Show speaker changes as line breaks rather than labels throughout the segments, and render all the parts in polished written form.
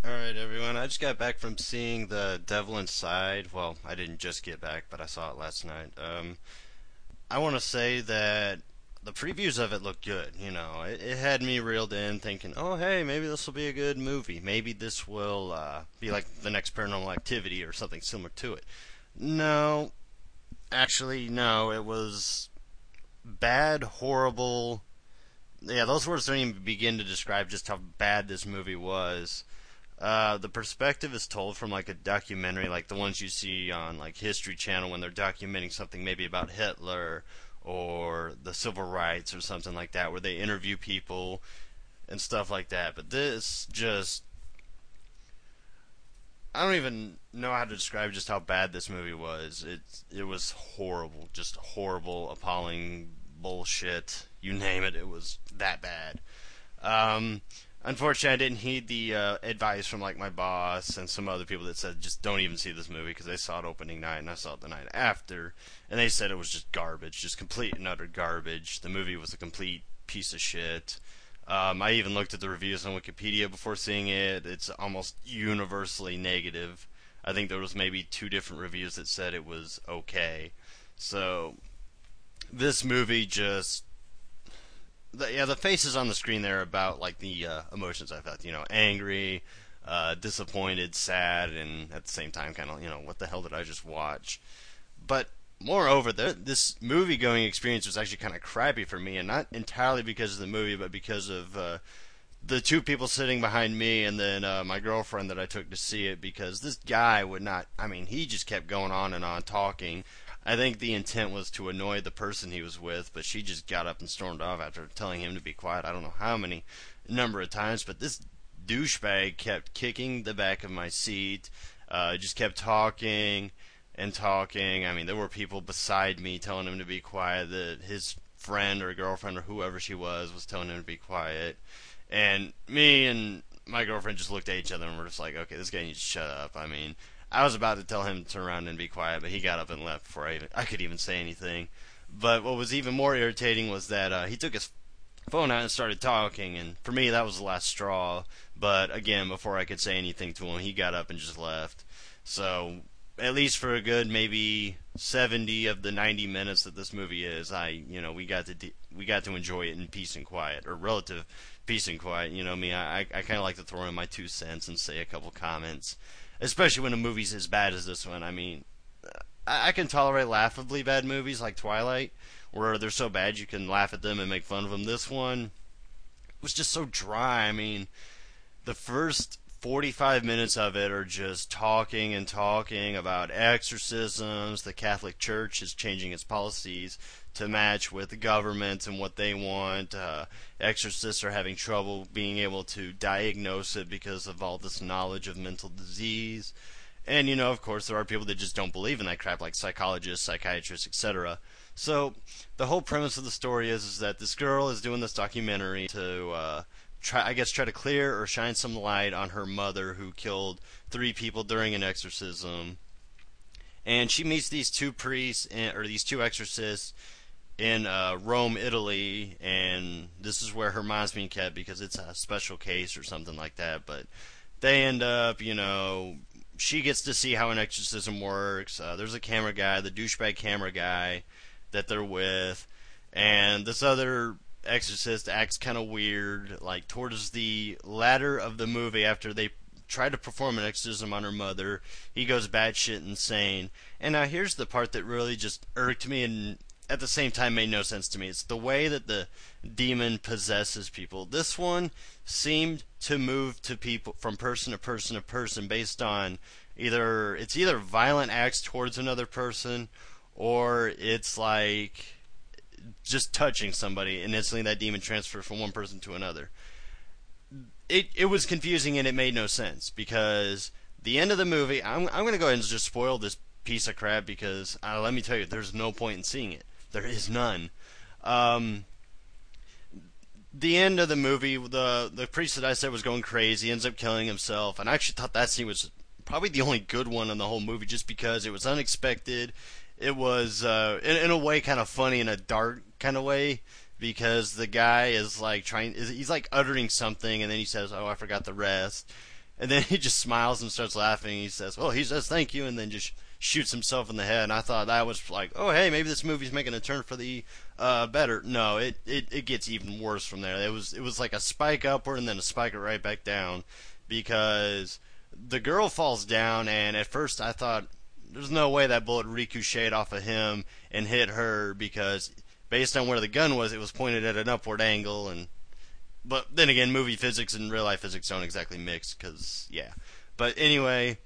Alright, everyone. I just got back from seeing The Devil Inside. Well, I didn't just get back, but I saw it last night. I want to say that the previews of it looked good. It had me reeled in, thinking, oh, hey, maybe this will be a good movie. Maybe this will be like the next Paranormal Activity or something similar to it. No, actually, no. It was bad, horrible. Yeah, those words don't even begin to describe just how bad this movie was. The perspective is told from like a documentary, like the ones you see on like History Channel when they're documenting something maybe about Hitler or the civil rights or something like that, where they interview people and stuff like that. But this just, I don't even know how to describe just how bad this movie was. It was horrible, just horrible, appalling bullshit. You name it, it was that bad. Um, Unfortunately, I didn't heed the advice from like my boss and some other people that said just don't even see this movie because they saw it opening night and I saw it the night after, and they said it was just garbage, just complete and utter garbage. The movie was a complete piece of shit. I even looked at the reviews on Wikipedia before seeing it. It's almost universally negative. I think there was maybe two different reviews that said it was okay. So this movie just the faces on the screen there about like the emotions I felt. Angry, disappointed, sad, and at the same time, kind of what the hell did I just watch? But moreover, this movie going experience was actually kind of crappy for me, and not entirely because of the movie, but because of the two people sitting behind me and then my girlfriend that I took to see it, because this guy would not, I mean, he just kept going on and on talking. I think the intent was to annoy the person he was with, but she just got up and stormed off after telling him to be quiet. I don't know how many number of times, but this douchebag kept kicking the back of my seat, just kept talking and talking. I mean, there were people beside me telling him to be quiet, that his friend or girlfriend or whoever she was telling him to be quiet. And me and my girlfriend just looked at each other and were just like, okay, this guy needs to shut up. I mean, I was about to tell him to turn around and be quiet, but he got up and left before I could even say anything. But what was even more irritating was that he took his phone out and started talking, and for me that was the last straw. But again, before I could say anything to him, he got up and just left. So at least for a good maybe 70 of the 90 minutes that this movie is, we got to enjoy it in peace and quiet, or relative peace and quiet. Me, I kind of like to throw in my 2 cents and say a couple comments, especially when a movie's as bad as this one. I mean, I can tolerate laughably bad movies like Twilight, where they're so bad you can laugh at them and make fun of them. This one was just so dry. I mean, the first 45 minutes of it are just talking and talking about exorcisms. The Catholic Church is changing its policies to match with the government and what they want. Exorcists are having trouble being able to diagnose it because of all this knowledge of mental disease. And, of course, there are people that just don't believe in that crap, like psychologists, psychiatrists, etc. So, the whole premise of the story is that this girl is doing this documentary to try to clear or shine some light on her mother who killed three people during an exorcism. And she meets these two priests, or these two exorcists, in Rome, Italy, and this is where her mom's being kept because it's a special case or something like that. But they end up, she gets to see how an exorcism works. There's a camera guy, the douchebag camera guy that they're with, and this other exorcist acts kind of weird, like towards the latter of the movie after they try to perform an exorcism on her mother. He goes batshit insane. And now here's the part that really just irked me and at the same time made no sense to me. It's the way that the demon possesses people. This one seemed to move to people from person to person to person based on either violent acts towards another person, or it's like just touching somebody and instantly that demon transfers from one person to another. It was confusing and it made no sense because the end of the movie, I'm going to go ahead and just spoil this piece of crap because let me tell you, there's no point in seeing it. There is none. The end of the movie, the priest that I said was going crazy ends up killing himself, and I actually thought that scene was probably the only good one in the whole movie just because it was unexpected. It was in a way kind of funny in a dark kind of way because the guy is like he's like uttering something and then he says, "Oh, I forgot the rest." And then he just smiles and starts laughing. He says, "Well, he says thank you," and then just shoots himself in the head. And I thought that was like, oh hey, maybe this movie's making a turn for the better. No, it gets even worse from there. It was like a spike upward and then a spike right back down, because the girl falls down, and at first I thought there's no way that bullet ricocheted off of him and hit her, because based on where the gun was, it was pointed at an upward angle. And but then again, movie physics and real life physics don't exactly mix, because yeah. But anyway,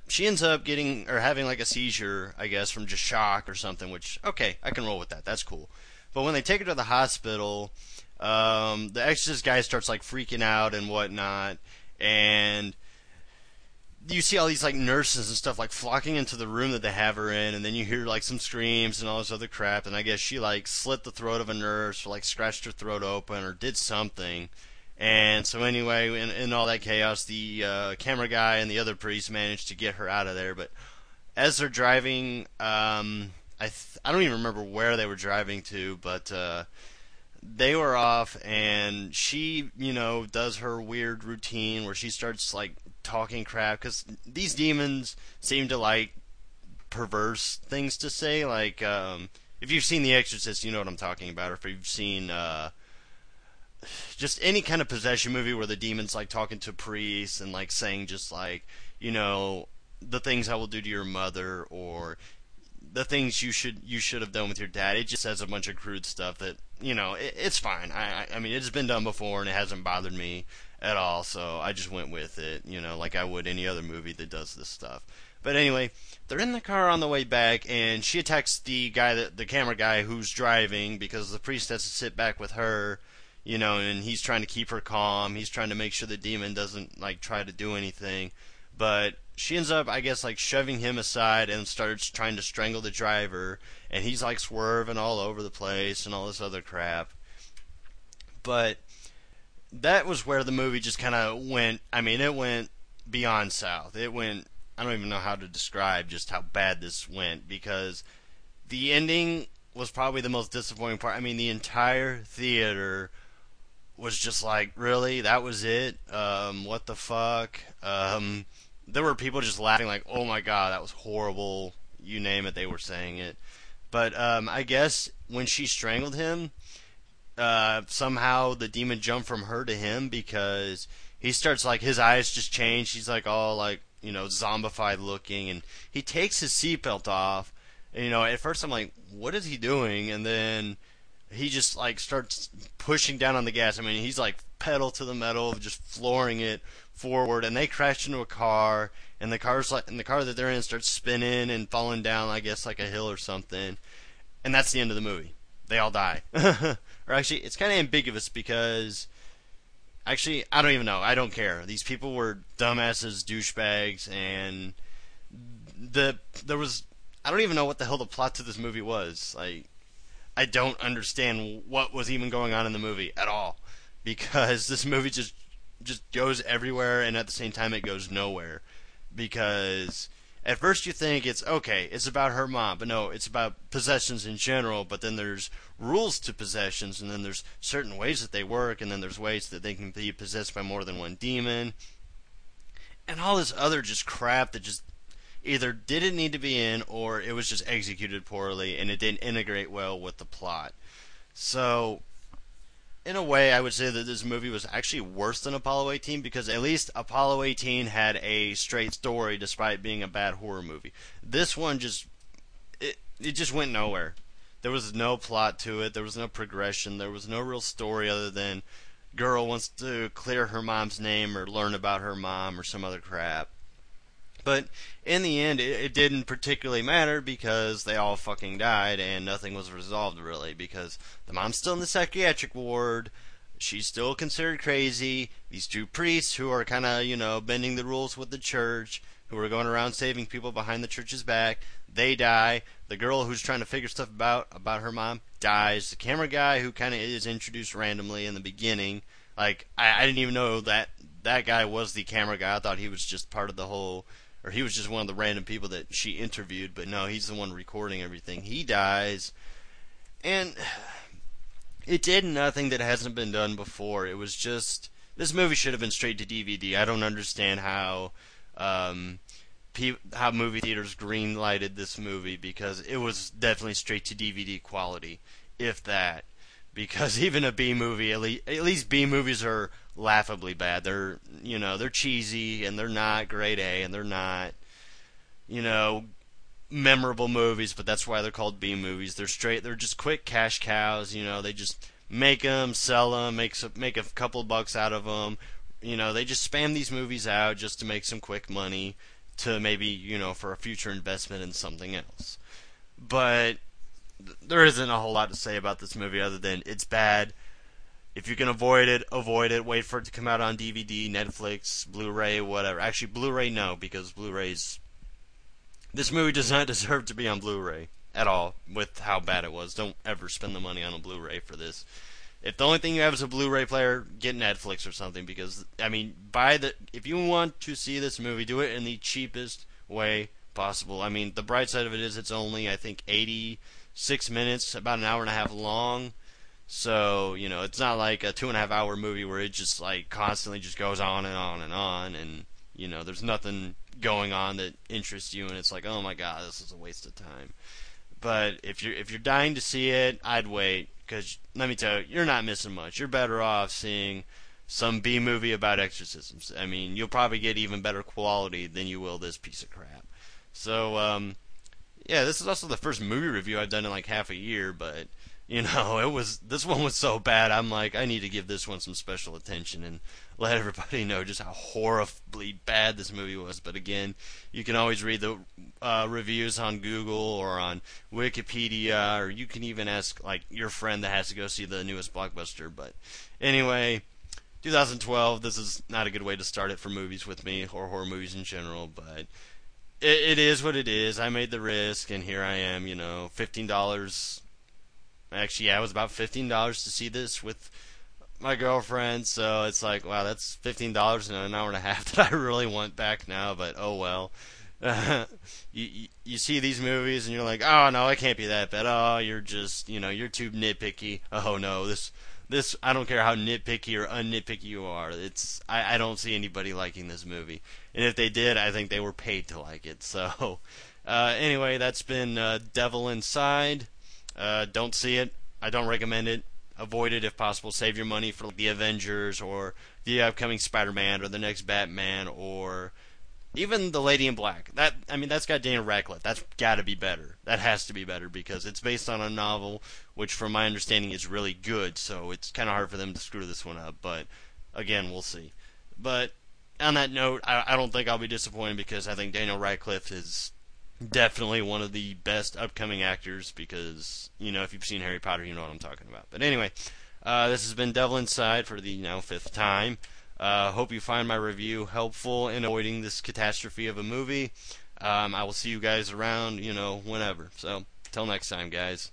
she ends up getting or having like a seizure, I guess, from just shock or something. Which, okay, I can roll with that. That's cool. But when they take her to the hospital, the exorcist guy starts like freaking out and whatnot, and you see all these like nurses and stuff like flocking into the room that they have her in, and then you hear like some screams and all this other crap. And I guess she like slit the throat of a nurse, or like scratched her throat open, or did something. And so anyway, in all that chaos, the camera guy and the other priest managed to get her out of there. But as they're driving, I don't even remember where they were driving to, but they were off, and she, does her weird routine where she starts like talking crap, because these demons seem to like perverse things to say. Like, if you've seen The Exorcist, you know what I'm talking about. Or if you've seen just any kind of possession movie where the demon's like talking to priests and like saying just like, the things I will do to your mother, or the things you should have done with your dad. It just says a bunch of crude stuff that, it's fine. I mean, it's been done before and it hasn't bothered me at all, so I just went with it, like I would any other movie that does this stuff. But anyway, they're in the car on the way back, and she attacks the camera guy who's driving, because the priest has to sit back with her, and he's trying to keep her calm. He's trying to make sure the demon doesn't like try to do anything. But she ends up, I guess, like shoving him aside and starts trying to strangle the driver, and he's like swerving all over the place and all this other crap. But that was where the movie just kind of went. I mean, it went beyond south. It went, I don't even know how to describe just how bad this went, because the ending was probably the most disappointing part. I mean, the entire theater was just like, really? That was it? What the fuck? There were people just laughing like, oh my god, that was horrible. You name it, they were saying it. But I guess when she strangled him, somehow the demon jumped from her to him, because he starts like, his eyes just change. He's like all like, zombified looking, and he takes his seatbelt off. And, at first I'm like, what is he doing? And then he just like starts pushing down on the gas. I mean, he's like pedal to the metal, just flooring it forward, and they crash into a car, and the car that they're in starts spinning and falling down, I guess like a hill or something. And that's the end of the movie. They all die. Or actually, it's kind of ambiguous, because actually, I don't even know. I don't care. These people were dumbasses, douchebags, and there was, I don't even know what the hell the plot to this movie was. Like, I don't understand what was even going on in the movie at all, because this movie just goes everywhere, and at the same time it goes nowhere. Because at first you think it's okay, it's about her mom, but no, it's about possessions in general. But then there's rules to possessions, and then there's certain ways that they work, and then there's ways that they can be possessed by more than one demon, and all this other just crap that just either didn't need to be in, or it was just executed poorly and it didn't integrate well with the plot. So, in a way, I would say that this movie was actually worse than Apollo 18, because at least Apollo 18 had a straight story despite being a bad horror movie. This one it just went nowhere. There was no plot to it, there was no progression, there was no real story other than girl wants to clear her mom's name or learn about her mom or some other crap. But in the end, it didn't particularly matter, because they all fucking died and nothing was resolved really, because the mom's still in the psychiatric ward, she's still considered crazy, these two priests who are kind of, bending the rules with the church, who are going around saving people behind the church's back, they die, the girl who's trying to figure stuff about her mom dies, the camera guy who kind of is introduced randomly in the beginning, like, I didn't even know that guy was the camera guy. I thought he was just part of the whole, or he was just one of the random people that she interviewed, but no, he's the one recording everything. He dies, and it did nothing that hasn't been done before. It was just This movie should have been straight to DVD. I don't understand um, how movie theaters green lighted this movie because it was definitely straight to DVD quality, if that. Because even a B movie, at least B movies are laughably bad. They're cheesy and they're not grade A and they're not you know memorable movies, but that's why they're called B movies. They're just quick cash cows. They just make them, sell them, make a couple of bucks out of them. They just spam these movies out just to make some quick money to maybe for a future investment in something else. But there isn't a whole lot to say about this movie other than it's bad. If you can avoid it, avoid it. Wait for it to come out on DVD, Netflix, Blu-ray, whatever. Actually, Blu-ray, no, because Blu-ray's... This movie does not deserve to be on Blu-ray at all, with how bad it was. Don't ever spend the money on a Blu-ray for this. If the only thing you have is a Blu-ray player, get Netflix or something, because, if you want to see this movie, do it in the cheapest way possible. The bright side of it is it's only, I think, 86 minutes, about an hour and a half long. So, it's not like a 2.5 hour movie where it just, constantly just goes on and on and on, and, there's nothing going on that interests you, and it's like, oh my god, this is a waste of time. But if you're dying to see it, I'd wait, because, let me tell you, you're not missing much. You're better off seeing some B movie about exorcisms. You'll probably get even better quality than you will this piece of crap. So, yeah, this is also the first movie review I've done in like half a year, but this one was so bad. I'm like, I need to give this one some special attention and let everybody know just how horribly bad this movie was. But again, you can always read the reviews on Google or on Wikipedia, or you can even ask like your friend that has to go see the newest blockbuster. But anyway, 2012. This is not a good way to start it for movies with me, or horror movies in general, but. It is what it is. I made the risk, and here I am, $15. Actually, yeah, it was about $15 to see this with my girlfriend, so it's like, wow, that's $15 in an hour and a half that I really want back now, but oh well. You see these movies, and you're like, oh no, it can't be that bad. Oh, you're just, you're too nitpicky. Oh no, this, I don't care how nitpicky or unnitpicky you are. I don't see anybody liking this movie. And if they did, I think they were paid to like it. So, anyway, that's been Devil Inside. Don't see it. I don't recommend it. Avoid it if possible. Save your money for the Avengers or the upcoming Spider-Man or the next Batman or even The Lady in Black. That's got Daniel Radcliffe. That's got to be better. That has to be better because it's based on a novel, which from my understanding is really good. So it's kind of hard for them to screw this one up. But again, we'll see. But on that note, I don't think I'll be disappointed because I think Daniel Radcliffe is definitely one of the best upcoming actors because, if you've seen Harry Potter, you know what I'm talking about. But anyway, this has been Devil Inside for the now 5th time. Hope you find my review helpful in avoiding this catastrophe of a movie. I will see you guys around, whenever. So, till next time, guys.